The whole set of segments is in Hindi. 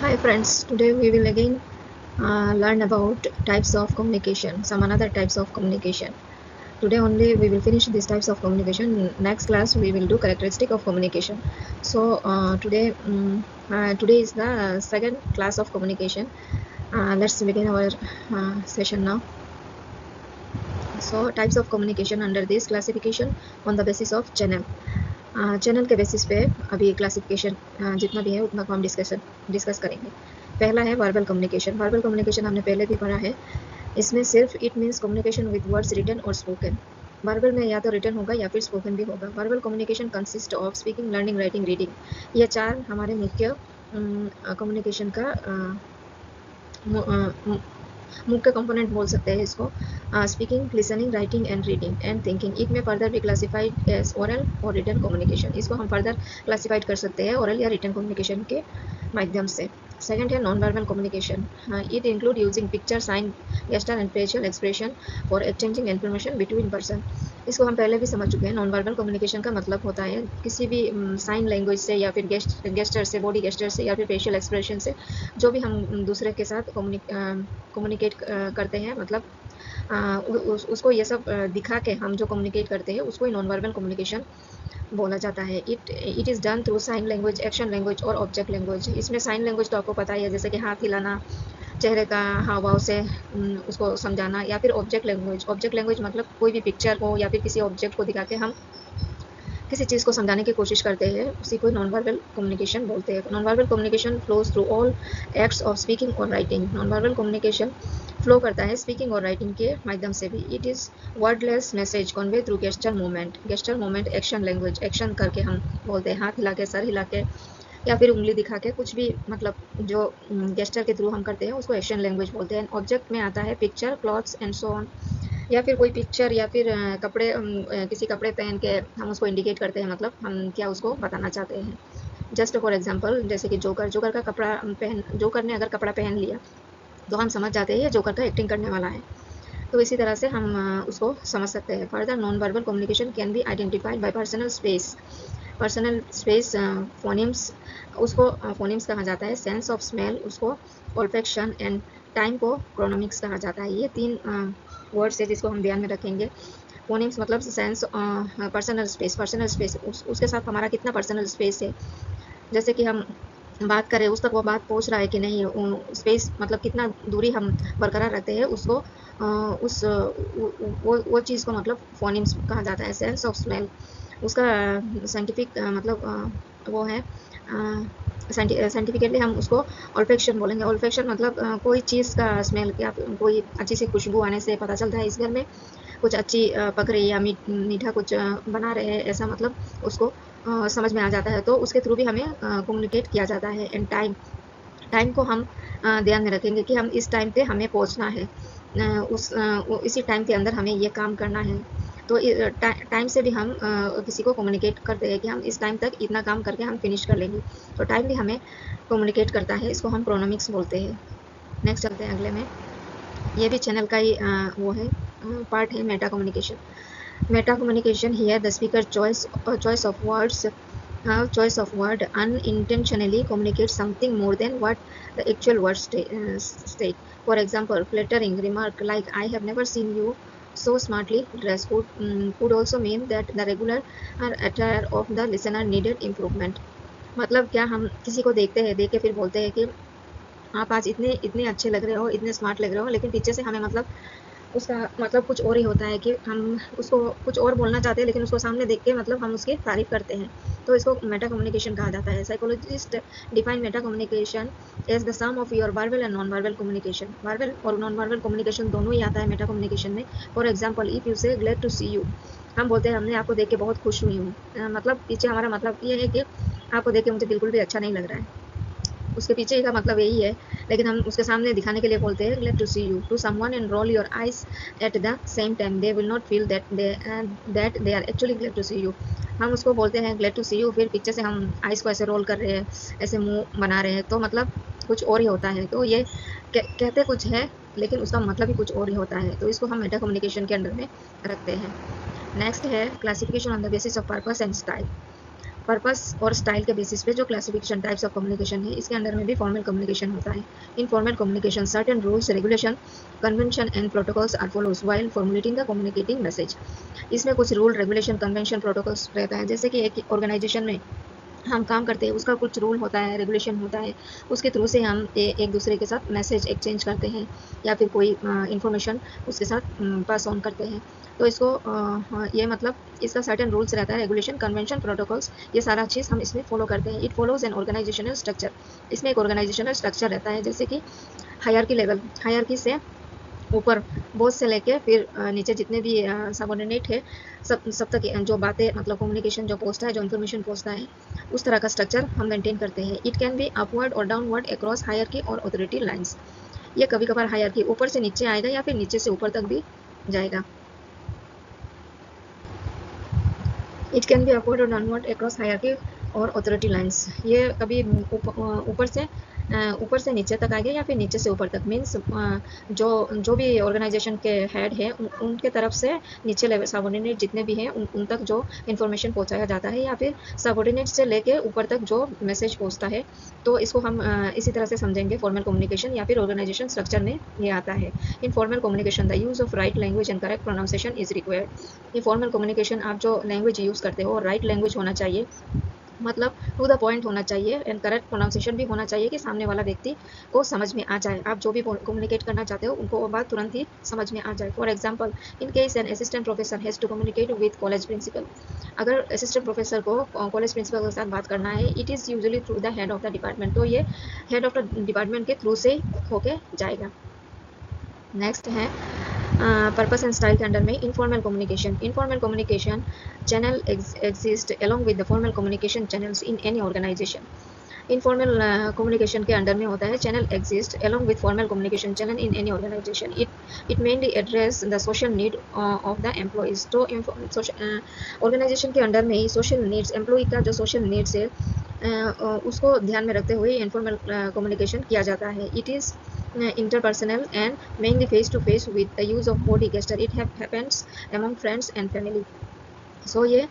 Hi friends, today we will again learn about types of communication, some another types of communication. Today only we will finish these types of communication. Next class we will do characteristic of communication. So today is the second class of communication. Let's begin our session now. So types of communication under this classification on the basis of channel. Channel के बेसिस पे अभी क्लासिफिकेशन जितना भी है उतना को हम डिस्कस करेंगे। पहला है वर्बल कम्युनिकेशन। वर्बल कम्युनिकेशन हमने पहले भी पढ़ा है। इसमें सिर्फ it means communication with words written और स्पोकन। वर्बल में या तो रिटन होगा या फिर स्पोकन भी होगा। Verbal communication consist of speaking, learning, writing, reading. ये चार हमारे मुख्य कम्युनिकेशन का मुख्य कंपोनेंट बोल सकते हैं इसको। Speaking, listening, writing and reading and thinking. It में फर्दर भी क्लासिफाइड एज ओरल और रिटन कम्युनिकेशन। इसको हम फर्दर क्लासिफाइड कर सकते हैं ओरल या रिटन कम्युनिकेशन के माध्यम से। सेकंड है non verbal communication. It include using picture, sign, gesture and facial expression for exchanging information between person. इसको हम पहले भी समझ चुके हैं। नॉन वर्बल कम्युनिकेशन का मतलब होता है किसी भी साइन लैंग्वेज से या फिर गेस्चर से, बॉडी गेस्चर से या फिर फेशियल एक्सप्रेशन से जो भी हम दूसरे के साथ कम्युनिकेट करते हैं, मतलब उसको ये सब दिखा के हम जो कम्युनिकेट करते हैं उसको ही नॉन वर्बल कम्युनिकेशन बोला जाता है। It is done through sign language, action language और ऑब्जेक्ट लैंग्वेज। इसमें साइन लैंग्वेज तो आपको पता ही है, जैसे कि हाथ हिलाना, चेहरे का हाव भाव से उसको समझाना, या फिर ऑब्जेक्ट लैंग्वेज। ऑब्जेक्ट लैंग्वेज मतलब कोई भी पिक्चर को या फिर किसी ऑब्जेक्ट को दिखा के हम किसी चीज़ को समझाने की कोशिश करते हैं, उसी को नॉन वर्बल कम्युनिकेशन बोलते हैं। Non verbal communication flows through all acts of speaking और writing. Non verbal communication flow करता है स्पीकिंग और राइटिंग के माध्यम से भी। It is wordless message convey through gesture movement. Gesture movement action language. Action करके हम बोलते हैं, हाथ हिला के, सर हिला के या फिर उंगली दिखा के, कुछ भी, मतलब जो गेस्चर के थ्रू हम करते हैं उसको एक्शन लैंग्वेज बोलते हैं। ऑब्जेक्ट में आता है picture, clothes and so on, या फिर कोई पिक्चर या फिर कपड़े, किसी कपड़े पहन के हम उसको इंडिकेट करते हैं, मतलब हम क्या उसको बताना चाहते हैं। जस्ट फॉर एग्जांपल, जैसे कि जोकर का कपड़ा पहन, जोकर ने अगर कपड़ा पहन लिया तो हम समझ जाते हैं ये जोकर का एक्टिंग करने वाला है। तो इसी तरह से हम उसको समझ सकते हैं। Further non verbal communication can be identified by personal space. Personal space, phonemes, उसको फोनिम्स कहा जाता है। सेंस ऑफ स्मेल उसको ओल्फैक्शन, एंड टाइम को क्रोनोमिक्स कहा जाता है। ये तीन वर्ड्स है जिसको हम ध्यान में रखेंगे। फोनिम्स मतलब sense, personal space. Personal space उसके साथ हमारा कितना पर्सनल स्पेस है, जैसे कि हम बात करें उस तक वो बात पहुंच रहा है कि नहीं, स्पेस मतलब कितना दूरी हम बरकरार रखते हैं उसको, उस वो चीज़ को मतलब फोनिम्स कहा जाता है। सेंस ऑफ स्मेल उसका साइंटिफिक मतलब वो है, साइंटिफिकली हम उसको ऑल्फैक्शन बोलेंगे। ऑल्फैक्शन मतलब कोई चीज़ का स्मेल, क्या कोई अच्छी सी खुशबू आने से पता चलता है इस घर में कुछ अच्छी पक रही है या मीठा कुछ बना रहे हैं, ऐसा मतलब उसको समझ में आ जाता है। तो उसके थ्रू भी हमें कम्युनिकेट किया जाता है। एंड टाइम, टाइम को हम ध्यान में रखेंगे कि हम इस टाइम पे हमें पहुंचना है, इसी टाइम के अंदर हमें ये काम करना है। तो टाइम से भी हम किसी को कम्युनिकेट करते हैं कि हम इस टाइम तक इतना काम करके हम फिनिश कर लेंगे। तो टाइम भी हमें कम्युनिकेट करता है, इसको हम प्रोनोमिक्स बोलते हैं। नेक्स्ट चलते हैं अगले में। ये भी चैनल का ही वो है, पार्ट है meta communication. Meta communication, here the speaker choice of words, choice of word unintentionally communicates something more than what the actual words state. For example, flattering remark like "I have never seen you so smartly dressed" could also mean that the regular attire of the listener needed improvement. मतलब क्या, हम किसी को देखते हैं, देख के फिर बोलते हैं कि आप आज इतने इतने अच्छे लग रहे हो, इतने स्मार्ट लग रहे हो, लेकिन पीछे से हमें मतलब उसका मतलब कुछ और ही होता है कि हम उसको कुछ और बोलना चाहते हैं, लेकिन उसको सामने देख के मतलब हम उसकी तारीफ करते हैं। तो इसको मेटा कम्युनिकेशन कहा जाता है। Psychologist define meta communication as the sum of your verbal and non verbal communication. Verbal और नॉन वर्बल कम्युनिकेशन दोनों ही आता है मेटा कम्युनिकेशन में। For example, if you say glad to see you, हम बोलते हैं हमने आपको देख के बहुत खुश हुई हूँ, मतलब पीछे हमारा मतलब ये है कि आपको देख के मुझे बिल्कुल भी अच्छा नहीं लग रहा है, उसके पीछे का मतलब यही है, लेकिन हम उसके सामने दिखाने के लिए बोलते हैं glad to see you to someone and roll your eyes at the same time, they will not feel that they are actually glad to see you. हम उसको बोलते हैं ग्लेड टू सी यू, फिर पीछे से हम आइज को ऐसे रोल कर रहे हैं, ऐसे मुंह बना रहे हैं, तो मतलब कुछ और ही होता है। तो ये कहते कुछ है लेकिन उसका मतलब ही कुछ और ही होता है। तो इसको हम मेटा कम्युनिकेशन के अंडर में रखते हैं। नेक्स्ट है classification on the basis of purpose and style. Purpose और स्टाइल के बेसिस पे जो क्लासिफिकेशन टाइप्स ऑफ कम्युनिकेशन है, इसके अंदर में भी फॉर्मल कम्युनिकेशन होता है। In formal communication certain rules, regulation, convention and protocols are follows while formulating the communicating message. इसमें कुछ रूल, रेगुलेशन, कन्वेंशन, प्रोटोकॉल्स रहता है। जैसे कि एक ऑर्गेनाइजेशन में हम काम करते हैं, उसका कुछ रूल होता है, रेगुलेशन होता है, उसके थ्रू से हम एक दूसरे के साथ मैसेज एक्सचेंज करते हैं या फिर कोई इंफॉर्मेशन उसके साथ पास ऑन करते हैं। तो इसको ये मतलब इसका सर्टेन रूल्स रहता है, रेगुलेशन, कन्वेंशन, प्रोटोकॉल्स, ये सारा चीज़ हम इसमें फॉलो करते हैं। It follows an organisational structure. इसमें एक ऑर्गेनाइजेशनल स्ट्रक्चर रहता है, जैसे कि हायरार्की लेवल, हायरार्की से ऊपर बॉस से लेके फिर नीचे जितने भी सबऑर्डिनेट है, सब तक जो बातें मतलब कम्युनिकेशन जो पहुंचता है, जो इन्फॉर्मेशन पहुंचता है, उस तरह का स्ट्रक्चर हम मेंटेन करते हैं। इट कैन बी अपवर्ड और डाउनवर्ड अक्रॉस हायरार्की और ऑथोरिटी लाइंस। ये कभी कभार हायरार्की ऊपर से नीचे आएगा या फिर नीचे से ऊपर तक भी जाएगा। इट कैन बी अपवर्ड और डाउनवर्ड अक्रॉस हायरार्की और ऑथोरिटी लाइंस। ये कभी ऊपर से नीचे तक आएगा या फिर नीचे से ऊपर तक। मीन्स जो भी ऑर्गेनाइजेशन के हेड है उनके तरफ से नीचे लेवल सबऑर्डिनेट जितने भी हैं उन तक जो इन्फॉर्मेशन पहुंचाया जाता है, या फिर सबऑर्डिनेट से लेके ऊपर तक जो मैसेज पहुंचता है। तो इसको हम इसी तरह से समझेंगे फॉर्मल कम्युनिकेशन या फिर ऑर्गेनाइजेशन स्ट्रक्चर में ये आता है। In formal communication the use of right language and correct pronunciation is required. ये फॉर्मल कम्युनिकेशन आप जो लैंग्वेज यूज़ करते हो, राइट लैंग्वेज होना चाहिए, मतलब टू द पॉइंट होना चाहिए, एंड करेक्ट प्रोनाउंसिएशन भी होना चाहिए कि सामने वाला व्यक्ति को समझ में आ जाए। आप जो भी कम्युनिकेट करना चाहते हो उनको वो बात तुरंत ही समझ में आ जाए। For example, in case an assistant professor has to communicate with college principal. अगर असिस्टेंट प्रोफेसर को कॉलेज प्रिंसिपल के साथ बात करना है, it is usually through the head of the department. तो ये हेड ऑफ द डिपार्टमेंट के थ्रू से होके जाएगा। नेक्स्ट है पर्पस एंड स्टाइल के अंडर में informal communication. Informal communication channel exist along with the formal communication channels in any organization. Informal communication के अंडर में होता है channel exist along with formal communication channel in any organization. It mainly address the social need of the employees. तो ऑर्गेनाइजेशन के अंडर में ही सोशल नीड्स, एम्प्लॉय का जो सोशल नीड्स है उसको ध्यान में रखते हुए इनफॉर्मल कम्युनिकेशन किया जाता है। It is interpersonal and mainly face to face with the use of body gesture. It happens among friends and family. सो ये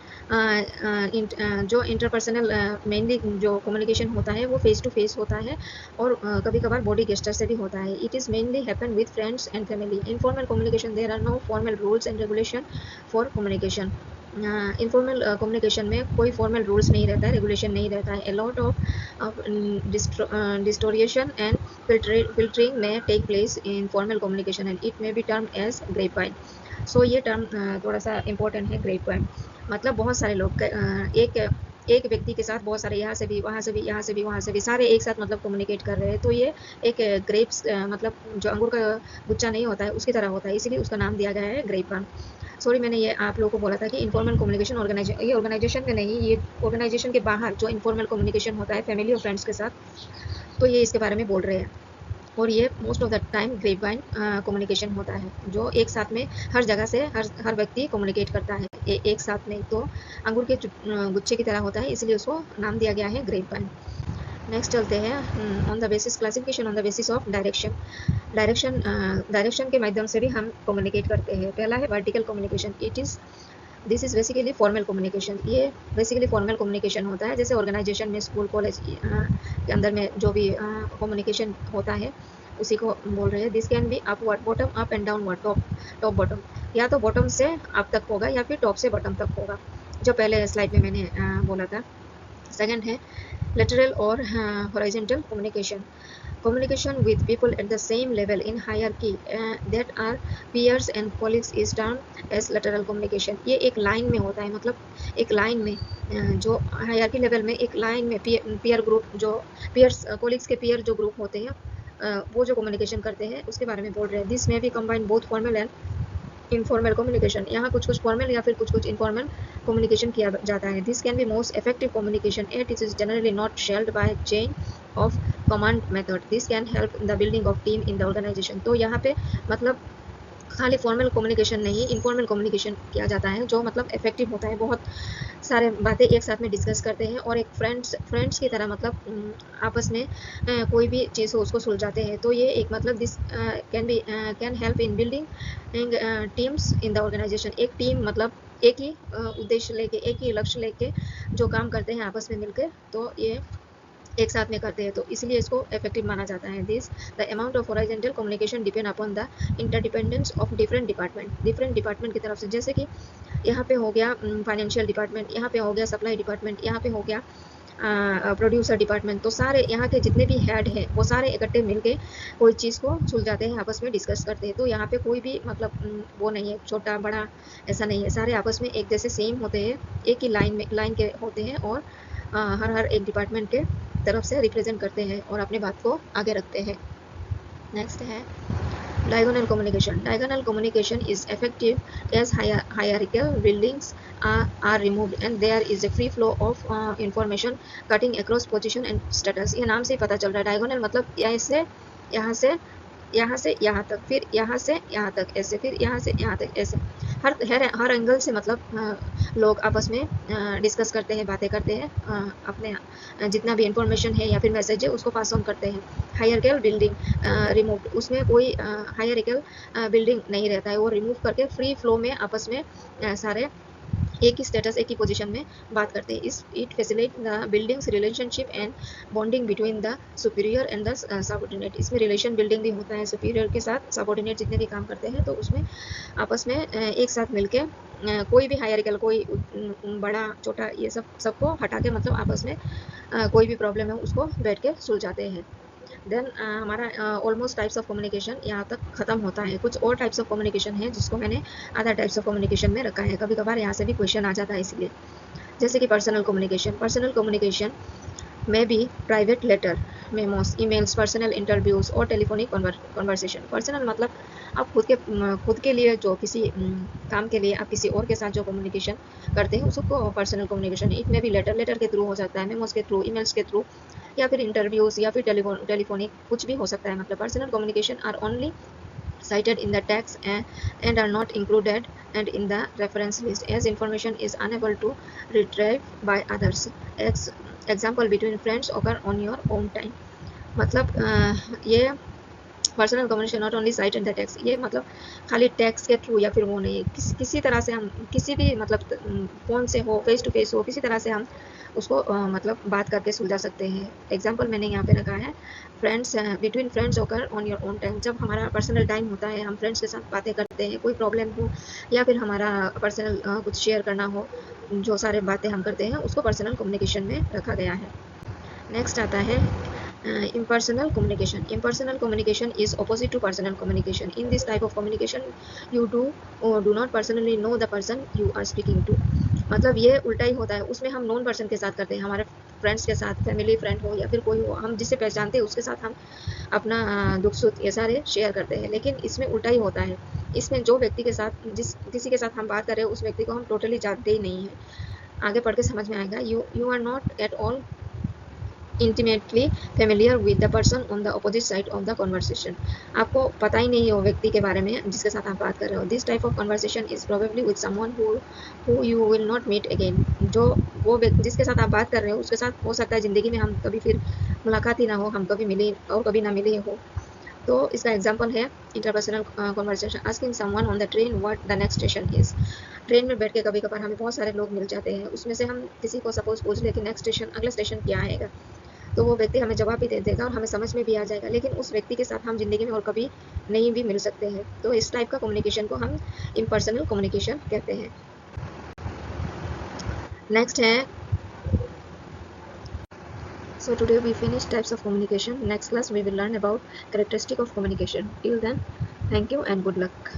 जो इंटरपर्सनल मेनली जो कम्युनिकेशन होता है वो फेस टू फेस होता है और कभी कभार बॉडी गेस्टर से भी होता है। It is mainly happen with friends and family. Informal communication there are no formal rules and regulation for communication. Informal communication में कोई फॉर्मल रूल्स नहीं रहता है, रेगुलेशन नहीं रहता है। A lot of distortion and filtering may take place in formal communication and it may be term as grapevine. So ये टर्म थोड़ा सा इम्पोर्टेंट है, ग्रेपवाइन। मतलब बहुत सारे लोग एक व्यक्ति के साथ बहुत सारे यहाँ से भी वहाँ से भी यहाँ से भी वहाँ से भी सारे एक साथ मतलब कम्युनिकेट कर रहे हैं। तो ये एक ग्रेप्स मतलब जो अंगूर का गुच्छा नहीं होता है उसकी तरह होता है, इसीलिए उसका नाम दिया गया है ग्रेपवाइन। सॉरी, मैंने ये आप लोगों को बोला था कि इनफॉर्मल कम्युनिकेशन ये ऑर्गेनाइजेशन में नहीं, ये ऑर्गेनाइजेशन के बाहर जो इनफॉर्मल कम्युनिकेशन होता है फैमिली और फ्रेंड्स के साथ, तो ये इसके बारे में बोल रहे हैं। और ये most of the time grapevine communication होता है, जो एक साथ में हर जगह से हर व्यक्ति कम्युनिकेट करता है एक साथ में। तो अंगूर के गुच्छे की तरह होता है, इसलिए उसको नाम दिया गया है ग्रेपवाइन। नेक्स्ट चलते हैं on the basis classification on the basis of direction. Direction के माध्यम से भी हम कम्युनिकेट करते हैं। पहला है vertical communication. This is basically formal communication. ये बेसिकली फॉर्मल कम्युनिकेशन होता है, जैसे ऑर्गेनाइजेशन में, स्कूल, कॉलेज के अंदर में जो भी कम्युनिकेशन होता है उसी को बोल रहे हैं। This can be upward, bottom up and downward, top bottom. या तो बॉटम से अप तक होगा या फिर टॉप से बॉटम तक होगा, जो पहले स्लाइड में मैंने बोला था। सेकेंड है lateral or horizontal communication with people at the same level in hierarchy that are peers and colleagues is termed as lateral communication. ये एक लाइन में होता है, मतलब एक लाइन में जो हायरार्की लेवल में एक लाइन में पीयर ग्रुप, जो पीयर्स कोलिग्स के पीयर जो ग्रुप होते हैं वो जो कम्युनिकेशन करते हैं उसके बारे में बोल रहे हैं। दिस में भी combine both formal and informal communication. यहाँ कुछ फॉर्मल या फिर कुछ इनफॉर्मल कम्युनिकेशन किया जाता है। This can be most effective communication at it is generally not shelled by chain of command method. This can help in the building of team in the organisation. तो यहाँ पे मतलब खाली फॉर्मल कम्युनिकेशन नहीं, इनफॉर्मल कम्युनिकेशन किया जाता है, जो मतलब इफेक्टिव होता है। बहुत सारे बातें एक साथ में डिस्कस करते हैं और एक फ्रेंड्स की तरह मतलब आपस में कोई भी चीज़ हो उसको सुलझाते हैं। तो ये एक मतलब this can help in building teams in the organisation. एक टीम मतलब एक ही उद्देश्य लेके, एक ही लक्ष्य लेके जो काम करते हैं आपस में मिलकर, तो ये एक साथ में करते हैं, तो इसलिए इसको इफेक्टिव माना जाता है। This the amount of horizontal communication depend upon the interdependence of different department की तरफ से। जैसे कि यहाँ पे हो गया फाइनेंशियल डिपार्टमेंट, यहाँ पे हो गया सप्लाई डिपार्टमेंट, यहाँ पे हो गया प्रोड्यूसर डिपार्टमेंट, तो सारे यहाँ के जितने भी हेड हैं वो सारे इकट्ठे मिलके कोई चीज़ को सुलझाते हैं, आपस में डिस्कस करते हैं। तो यहाँ पे कोई भी मतलब वो नहीं है छोटा बड़ा, ऐसा नहीं है, सारे आपस में एक जैसे सेम होते हैं, एक ही लाइन के होते हैं, और हर एक डिपार्टमेंट के तरफ से रिप्रेजेंट करते हैं और अपनी बात को आगे रखते हैं। नेक्स्ट है diagonal communication. Diagonal communication is effective as hierarchical buildings are removed and there is a free flow of information cutting across position and status. ये नाम से ही पता चल रहा है, diagonal मतलब यहाँ से यहाँ तक, फिर यहाँ से यहाँ तक ऐसे, फिर यहाँ से यहाँ तक ऐसे, हर एंगल से मतलब लोग आपस में डिस्कस करते हैं, बातें करते हैं, अपने जितना भी इंफॉर्मेशन है या फिर मैसेज है उसको पास ऑन करते हैं। हायरार्किकल बिल्डिंग रिमूव, उसमें कोई हायरार्किकल बिल्डिंग नहीं रहता है, वो रिमूव करके फ्री फ्लो में आपस में सारे एक ही स्टेटस, एक ही पोजीशन में बात करते हैं। It facilitate the buildings relationship and bonding between the superior and the subordinate. इसमें रिलेशन बिल्डिंग भी होता है सुपीरियर के साथ, सबऑर्डिनेट जितने भी काम करते हैं तो उसमें आपस में एक साथ मिलके कोई भी हायरार्किकल, कोई बड़ा छोटा, ये सबको हटा के मतलब आपस में कोई भी प्रॉब्लम है उसको बैठ के सुलझाते हैं। देन हमारा ऑलमोस्ट टाइप्स ऑफ कम्युनिकेशन यहाँ तक ख़त्म होता है। कुछ और टाइप्स ऑफ कम्युनिकेशन है जिसको मैंने अदर टाइप्स ऑफ कम्युनिकेशन में रखा है, कभी कभार यहाँ से भी क्वेश्चन आ जाता है इसलिए। जैसे कि पर्सनल कम्युनिकेशन में भी private letter, memos, emails, personal interviews और टेलीफोनिक कन्वर्सेशन। पर्सनल मतलब आप खुद के लिए जो किसी काम के लिए आप किसी और के साथ जो कम्युनिकेशन करते हैं उसको पर्सनल कम्युनिकेशन। इसमें भी लेटर के थ्रू हो सकता है, मेमोस के थ्रू, ईमेल्स के थ्रू, या फिर इंटरव्यूज़, या फिर टेलीफोनिक, कुछ भी हो सकता है। मतलब personal communication are only cited in the text and are not included and in the reference list as information is unable to retrieve by others. Example between friends occur on your own time. मतलब ये personal communication not only site in the text, ये मतलब खाली टेक्स्ट के थ्रू या फिर वो नहीं, किसी तरह से हम किसी भी मतलब फ़ोन से हो, फेस टू फेस हो, किसी तरह से हम उसको मतलब बात करके सुलझा सकते हैं। एग्जांपल मैंने यहाँ पे रखा है, फ्रेंड्स बिटवीन फ्रेंड्स होकर ऑन योर ओन टाइम। जब हमारा पर्सनल टाइम होता है, हम फ्रेंड्स के साथ बातें करते हैं, कोई प्रॉब्लम हो या फिर हमारा पर्सनल कुछ शेयर करना हो, जो सारे बातें हम करते हैं उसको पर्सनल कम्युनिकेशन में रखा गया है। नेक्स्ट आता है impersonal communication is opposite to personal communication. In this type of communication you do not personally know the person you are speaking to. मतलब ये उल्टा ही होता है, उसमें हम नॉन पर्सन के साथ करते हैं, हमारे फ्रेंड्स के साथ, फैमिली फ्रेंड हो या फिर कोई हो, हम जिसे पहचानते हैं उसके साथ हम अपना दुख सुख ये सारे शेयर करते हैं। लेकिन इसमें उल्टा ही होता है, इसमें जो व्यक्ति के साथ किसी के साथ हम बात कर रहे हैं उस व्यक्ति को हम टोटली जानते ही नहीं है। आगे पढ़ के समझ में आएगा। You are not at all intimately familiar with the person on the opposite side of the conversation. आपको पता ही नहीं है वो व्यक्ति के बारे में जिसके साथ आप बात कर रहे हो। This type of conversation is probably with someone who you will not meet again. जो वो व्यक्ति जिसके साथ आप बात कर रहे हो उसके साथ हो सकता है ज़िंदगी में हम कभी फिर मुलाकात ही ना हो, हम कभी मिले और कभी ना मिले हो। तो इसका एग्जाम्पल है interpersonal conversation, asking someone on the train what the next station is. Train में बैठ के कभी कभार हमें बहुत सारे लोग मिल जाते हैं, उसमें से हम किसी को सपोज पूछ ले कि नेक्स्ट स्टेशन, अगला स्टेशन क्या आएगा, तो वो व्यक्ति हमें जवाब भी दे देगा और हमें समझ में भी आ जाएगा, लेकिन उस व्यक्ति के साथ हम ज़िंदगी में और कभी नहीं भी मिल सकते हैं। तो इस टाइप का कम्युनिकेशन को हम इम्पर्सनल कम्युनिकेशन कहते हैं। नेक्स्ट है, so today we finished types of communication. Next class we will learn about characteristic of communication. Till then, thank you and good luck.